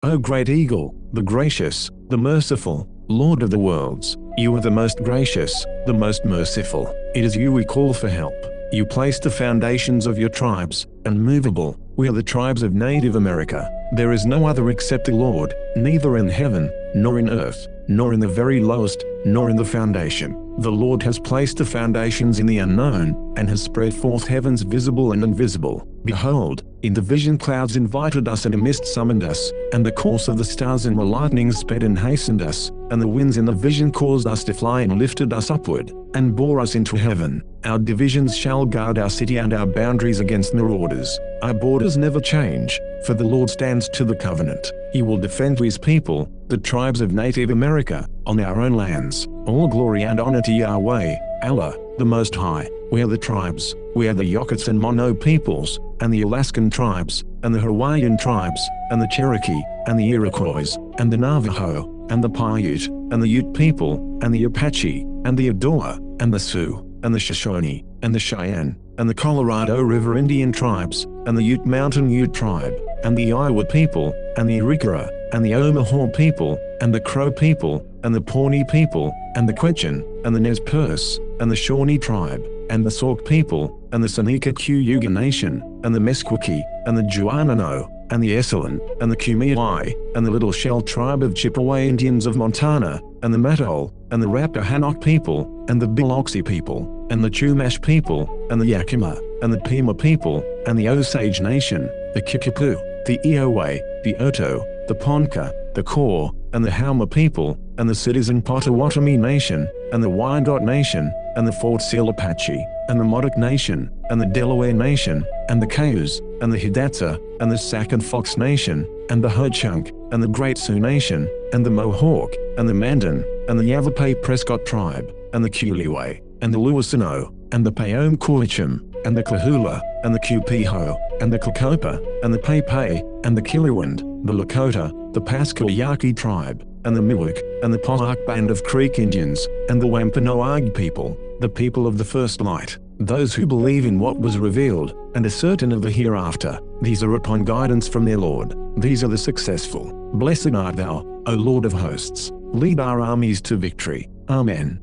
O great eagle, the gracious, the merciful, Lord of the worlds, you are the most gracious, the most merciful. It is you we call for help. You placed the foundations of your tribes, unmovable. We are the tribes of Native America. There is no other except the Lord, neither in heaven, nor in earth, nor in the very lowest, nor in the foundation. The Lord has placed the foundations in the unknown, and has spread forth heavens visible and invisible. Behold, in the vision clouds invited us, and a mist summoned us, and the course of the stars and the lightnings sped and hastened us, and the winds in the vision caused us to fly and lifted us upward, and bore us into heaven. Our divisions shall guard our city and our boundaries against marauders. Our borders never change, for the Lord stands to the covenant. He will defend his people, the tribes of Native America, on our own lands. All glory and honor to Yahweh, Allah, the Most High. We are the tribes. We are the Yokuts and Mono peoples, and the Alaskan tribes, and the Hawaiian tribes, and the Cherokee, and the Iroquois, and the Navajo, and the Paiute, and the Ute people, and the Apache, and the Odawa, and the Sioux, and the Shoshone, and the Cheyenne, and the Colorado River Indian tribes, and the Ute Mountain Ute tribe, and the Iowa people, and the Arikara, and the Omaha people, and the Crow people, and the Pawnee people, and the Quechan, and the Nez Perce, and the Shawnee tribe, and the Sauk people, and the Seneca Cayuga Nation, and the Meskwaki, and the Juanano, and the Esselen, and the Kumeyaay, and the Little Shell tribe of Chippewa Indians of Montana, and the Mattole, and the Rappahannock people, and the Biloxi people, and the Chumash people, and the Yakima, and the Pima people, and the Osage Nation, the Kickapoo, the Iowa, the Oto, the Ponca, the Kaw, and the Houma people, and the Citizen Potawatomi Nation, and the Wyandot Nation, and the Fort Sill Apache, and the Modoc Nation, and the Delaware Nation, and the Cayuse, and the Hidatsa, and the Sac and Fox Nation, and the Ho-Chunk, and the Great Sioux Nation, and the Mohawk, and the Mandan, and the Yavapai Prescott Tribe, and the Kuliway, and the Luisano, and the Payom Quecham, and the Kahula, and the Kupiho, and the Klakopa, and the Pei, and the Kiliwand, the Lakota, the Pasquayaki tribe, and the Miwok, and the Pohawk Band of Creek Indians, and the Wampanoag people, the people of the first light, those who believe in what was revealed, and are certain of the hereafter. These are upon guidance from their Lord. These are the successful. Blessed art thou, O Lord of hosts. Lead our armies to victory. Amen.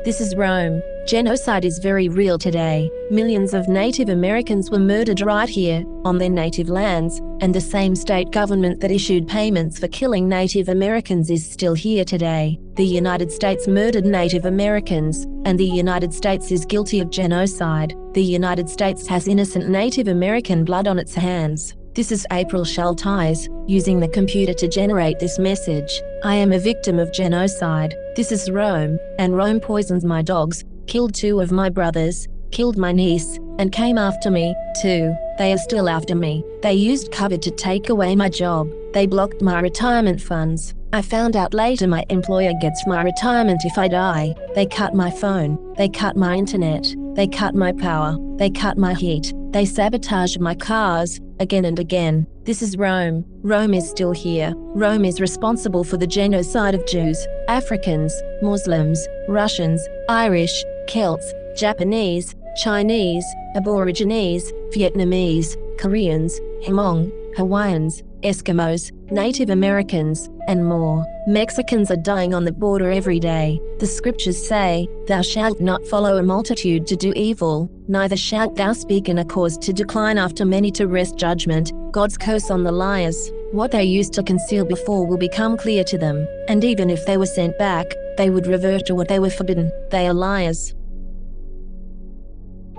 This is Rome. Genocide is very real today. Millions of Native Americans were murdered right here, on their native lands, and the same state government that issued payments for killing Native Americans is still here today. The United States murdered Native Americans, and the United States is guilty of genocide. The United States has innocent Native American blood on its hands. This is April Schulthies, using the computer to generate this message. I am a victim of genocide. This is Rome, and Rome poisoned my dogs, killed 2 of my brothers, killed my niece, and came after me, too. They are still after me. They used COVID to take away my job. They blocked my retirement funds. I found out later my employer gets my retirement if I die. They cut my phone. They cut my internet. They cut my power. They cut my heat. They sabotaged my cars, again and again. This is Rome. Rome is still here. Rome is responsible for the genocide of Jews, Africans, Muslims, Russians, Irish, Celts, Japanese, Chinese, Aborigines, Vietnamese, Koreans, Hmong, Hawaiians, Eskimos, Native Americans, and more. Mexicans are dying on the border every day. The scriptures say, "Thou shalt not follow a multitude to do evil, neither shalt thou speak in a cause to decline after many to wrest judgment." God's curse on the liars. What they used to conceal before will become clear to them, and even if they were sent back, they would revert to what they were forbidden. They are liars.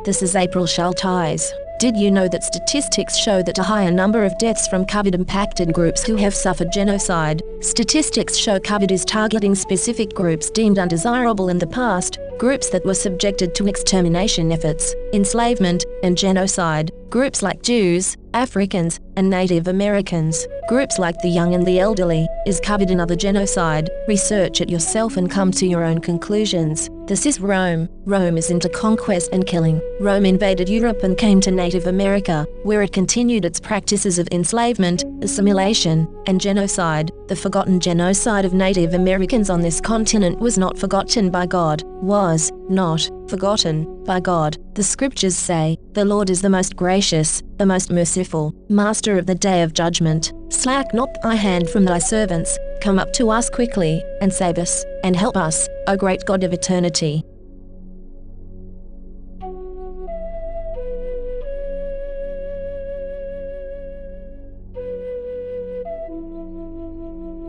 This is April Schulthies. Did you know that statistics show that a higher number of deaths from COVID impacted groups who have suffered genocide? Statistics show COVID is targeting specific groups deemed undesirable in the past, groups that were subjected to extermination efforts, enslavement, and genocide. Groups like Jews, Africans, and Native Americans, groups like the young and the elderly, is covered in other genocide. Research it yourself and come to your own conclusions. This is Rome. Rome is into conquest and killing. Rome invaded Europe and came to Native America, where it continued its practices of enslavement, assimilation, and genocide. The forgotten genocide of Native Americans on this continent was not forgotten by God, was not forgotten by God. The scriptures say, "The Lord is the most gracious, the most merciful, master of the day of judgment. Slack not thy hand from thy servants. Come up to us quickly, and save us, and help us, O great God of eternity."